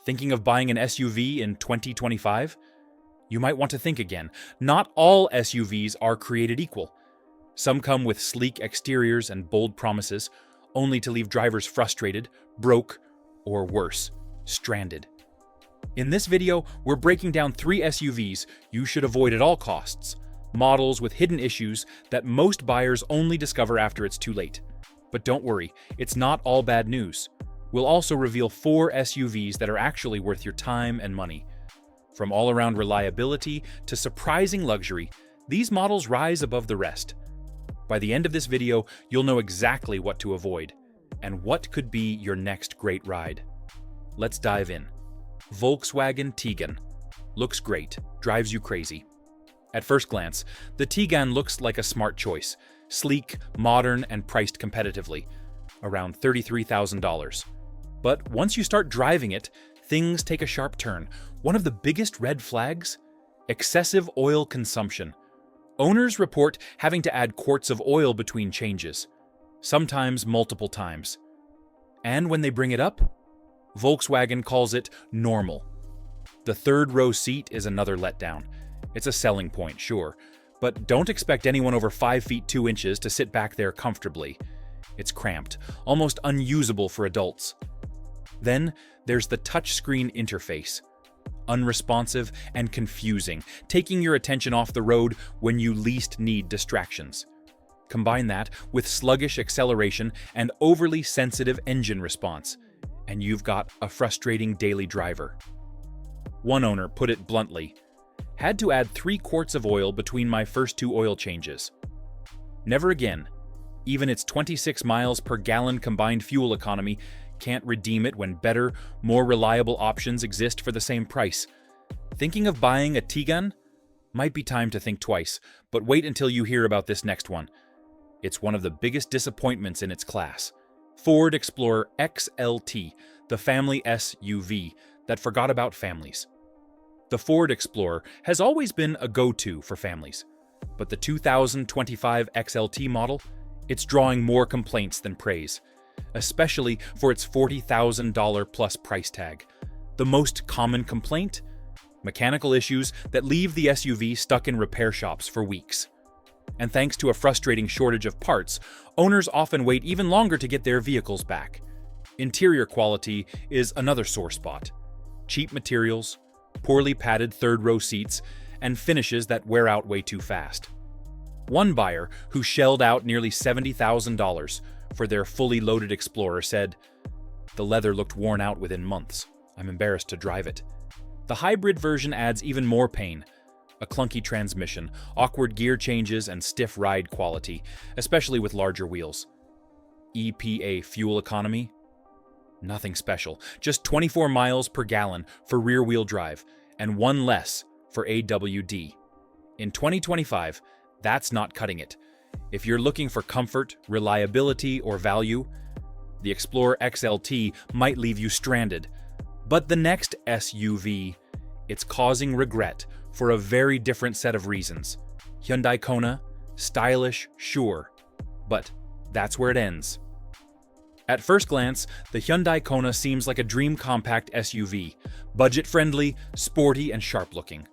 Thinking of buying an SUV in 2025? You might want to think again. Not all SUVs are created equal. Some come with sleek exteriors and bold promises, only to leave drivers frustrated, broke, or worse, stranded. In this video, we're breaking down 3 SUVs you should avoid at all costs, models with hidden issues that most buyers only discover after it's too late. But don't worry, it's not all bad news. We'll also reveal 4 SUVs that are actually worth your time and money. From all-around reliability to surprising luxury, these models rise above the rest. By the end of this video, you'll know exactly what to avoid and what could be your next great ride. Let's dive in. Volkswagen Tiguan. Looks great, drives you crazy. At first glance, the Tiguan looks like a smart choice, sleek, modern, and priced competitively, around $33,000. But once you start driving it, things take a sharp turn. One of the biggest red flags? Excessive oil consumption. Owners report having to add quarts of oil between changes, sometimes multiple times. And when they bring it up, Volkswagen calls it normal. The third row seat is another letdown. It's a selling point, sure, but don't expect anyone over 5 feet 2 inches to sit back there comfortably. It's cramped, almost unusable for adults. Then there's the touchscreen interface. Unresponsive and confusing, taking your attention off the road when you least need distractions. Combine that with sluggish acceleration and overly sensitive engine response, and you've got a frustrating daily driver. One owner put it bluntly, "Had to add 3 quarts of oil between my first 2 oil changes. Never again. Even its 26 miles per gallon combined fuel economy can't redeem it when better, more reliable options exist for the same price." Thinking of buying a Tiguan? Might be time to think twice, but wait until you hear about this next one. It's one of the biggest disappointments in its class. Ford Explorer XLT, the family SUV that forgot about families. The Ford Explorer has always been a go-to for families, but the 2025 XLT model, it's drawing more complaints than praise, especially for its $40,000 plus price tag. The most common complaint? Mechanical issues that leave the SUV stuck in repair shops for weeks. And thanks to a frustrating shortage of parts, owners often wait even longer to get their vehicles back. Interior quality is another sore spot. Cheap materials, poorly padded third-row seats, and finishes that wear out way too fast. One buyer, who shelled out nearly $70,000 for their fully loaded Explorer, said, "The leather looked worn out within months. I'm embarrassed to drive it." The hybrid version adds even more pain. A clunky transmission, awkward gear changes, and stiff ride quality, especially with larger wheels. EPA fuel economy? Nothing special, just 24 miles per gallon for rear-wheel drive, and 1 less for AWD. In 2025, that's not cutting it. If you're looking for comfort, reliability, or value, the Explorer XLT might leave you stranded. But the next SUV, it's causing regret for a very different set of reasons. Hyundai Kona, stylish, sure, but that's where it ends. At first glance, the Hyundai Kona seems like a dream compact SUV, budget-friendly, sporty, and sharp-looking.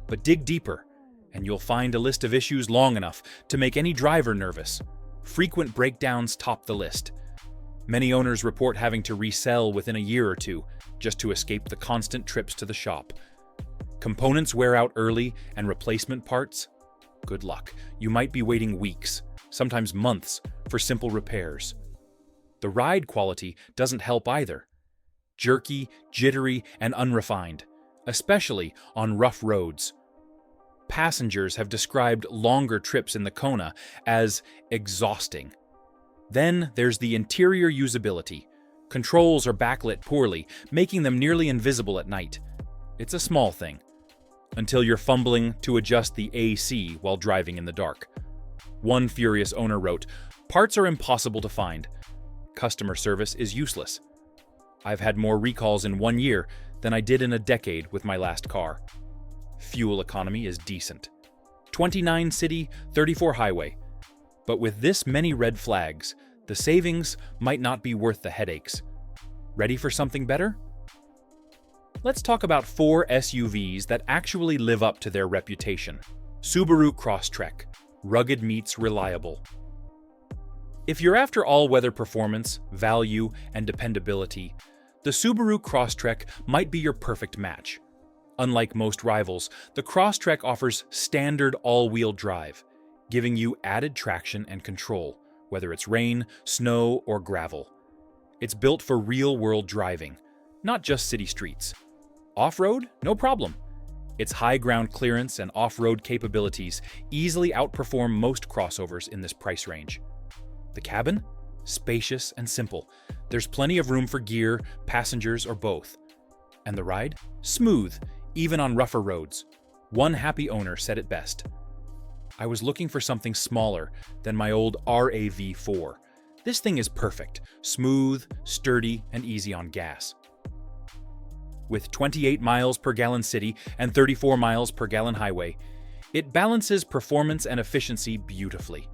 But dig deeper, and you'll find a list of issues long enough to make any driver nervous. Frequent breakdowns top the list. Many owners report having to resell within a year or two just to escape the constant trips to the shop. Components wear out early, and replacement parts? Good luck. You might be waiting weeks, sometimes months, for simple repairs. The ride quality doesn't help either. Jerky, jittery, and unrefined, especially on rough roads. Passengers have described longer trips in the Kona as exhausting. Then there's the interior usability. Controls are backlit poorly, making them nearly invisible at night. It's a small thing, until you're fumbling to adjust the AC while driving in the dark. One furious owner wrote, "Parts are impossible to find. Customer service is useless. I've had more recalls in 1 year than I did in a decade with my last car. Fuel economy is decent. 29 city, 34 highway. But with this many red flags, the savings might not be worth the headaches. Ready for something better? let's talk about 4 SUVs that actually live up to their reputation. Subaru Crosstrek, rugged meets reliable. If you're after all-weather performance, value, and dependability, the Subaru Crosstrek might be your perfect match. Unlike most rivals, the Crosstrek offers standard all-wheel drive, giving you added traction and control, whether it's rain, snow, or gravel. It's built for real-world driving, not just city streets. Off-road? No problem. Its high ground clearance and off-road capabilities easily outperform most crossovers in this price range. The cabin? Spacious and simple. There's plenty of room for gear, passengers, or both. And the ride? Smooth, even on rougher roads. One happy owner said it best. I was looking for something smaller than my old RAV4. This thing is perfect, smooth, sturdy, and easy on gas. With 28 miles per gallon city and 34 miles per gallon highway, it balances performance and efficiency beautifully.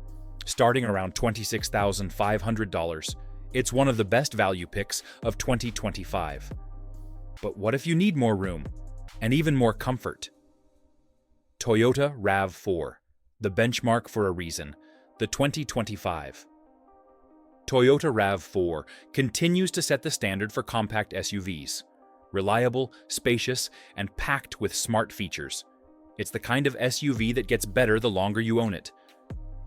Starting around $26,500, it's one of the best value picks of 2025. But what if you need more room and even more comfort? Toyota RAV4, the benchmark for a reason, the 2025. Toyota RAV4 continues to set the standard for compact SUVs. Reliable, spacious, and packed with smart features. It's the kind of SUV that gets better the longer you own it.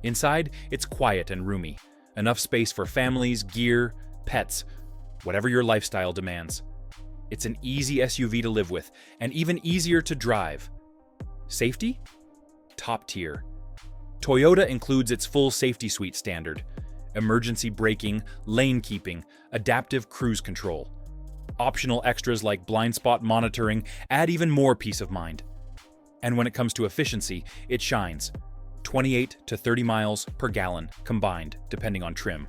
Inside, it's quiet and roomy, enough space for families, gear, pets, whatever your lifestyle demands. It's an easy SUV to live with, and even easier to drive. Safety? Top tier. Toyota includes its full safety suite standard: emergency braking, lane keeping, adaptive cruise control. Optional extras like blind spot monitoring add even more peace of mind. And when it comes to efficiency, it shines. 28 to 30 miles per gallon combined, depending on trim.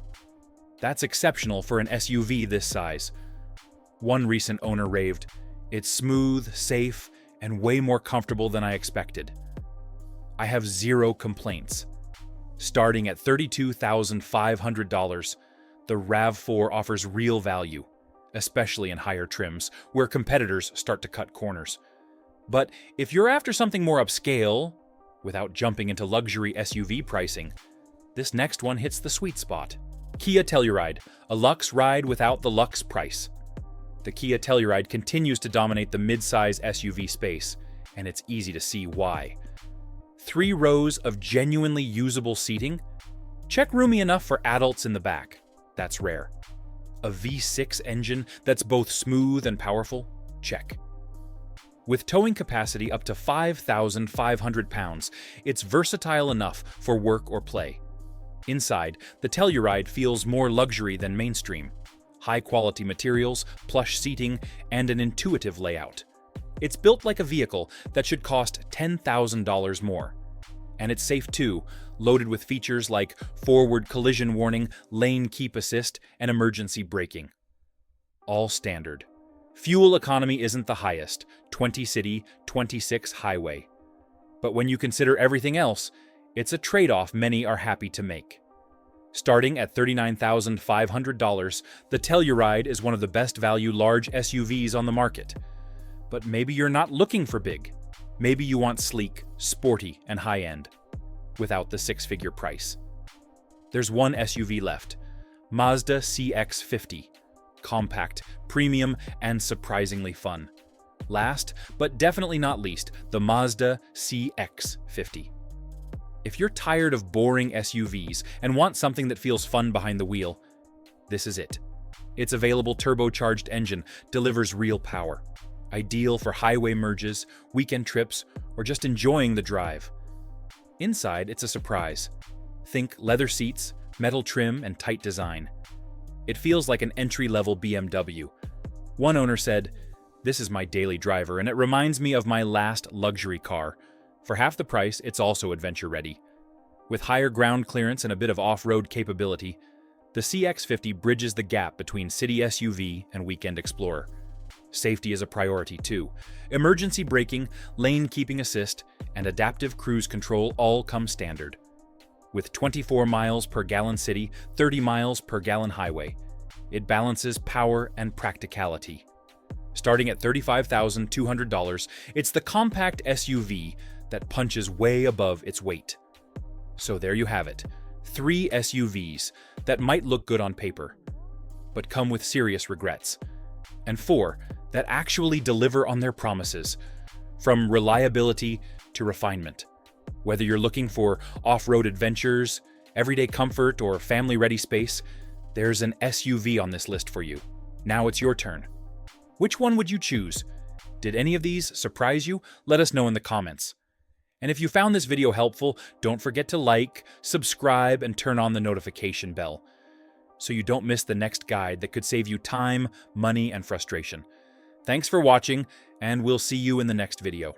That's exceptional for an SUV this size. One recent owner raved, "It's smooth, safe, and way more comfortable than I expected." I have zero complaints. Starting at $32,500, the RAV4 offers real value, especially in higher trims, where competitors start to cut corners. But if you're after something more upscale, without jumping into luxury SUV pricing, this next one hits the sweet spot. Kia Telluride, a luxe ride without the luxe price. The Kia Telluride continues to dominate the mid-size SUV space, and it's easy to see why. 3 rows of genuinely usable seating? Check roomy enough for adults in the back. That's rare. A V6 engine that's both smooth and powerful? Check. With towing capacity up to 5,500 pounds, it's versatile enough for work or play. Inside, the Telluride feels more luxury than mainstream. High-quality materials, plush seating, and an intuitive layout. It's built like a vehicle that should cost $10,000 more. And it's safe too, loaded with features like forward collision warning, lane keep assist, and emergency braking. All standard. Fuel economy isn't the highest, 20 city, 26 highway. But when you consider everything else, it's a trade-off many are happy to make. Starting at $39,500, the Telluride is one of the best value large SUVs on the market. But maybe you're not looking for big. Maybe you want sleek, sporty, and high-end, without the six-figure price. There's one SUV left, Mazda CX-50. Compact, premium, and surprisingly fun. Last, but definitely not least, the Mazda CX-50. If you're tired of boring SUVs and want something that feels fun behind the wheel, this is it. Its available turbocharged engine delivers real power, ideal for highway merges, weekend trips, or just enjoying the drive. Inside, it's a surprise. Think leather seats, metal trim, and tight design. It feels like an entry-level BMW. One owner said, "This is my daily driver, and it reminds me of my last luxury car. For half the price, it's also adventure-ready." With higher ground clearance and a bit of off-road capability, the CX-50 bridges the gap between city SUV and weekend explorer. Safety is a priority too. Emergency braking, lane keeping assist, and adaptive cruise control all come standard. With 24 miles per gallon city, 30 miles per gallon highway, it balances power and practicality. Starting at $35,200, it's the compact SUV that punches way above its weight. So there you have it, 3 SUVs that might look good on paper, but come with serious regrets, and 4 that actually deliver on their promises, from reliability to refinement. Whether you're looking for off-road adventures, everyday comfort, or family-ready space, there's an SUV on this list for you. Now it's your turn. Which one would you choose? Did any of these surprise you? Let us know in the comments. And if you found this video helpful, don't forget to like, subscribe, and turn on the notification bell so you don't miss the next guide that could save you time, money, and frustration. Thanks for watching, and we'll see you in the next video.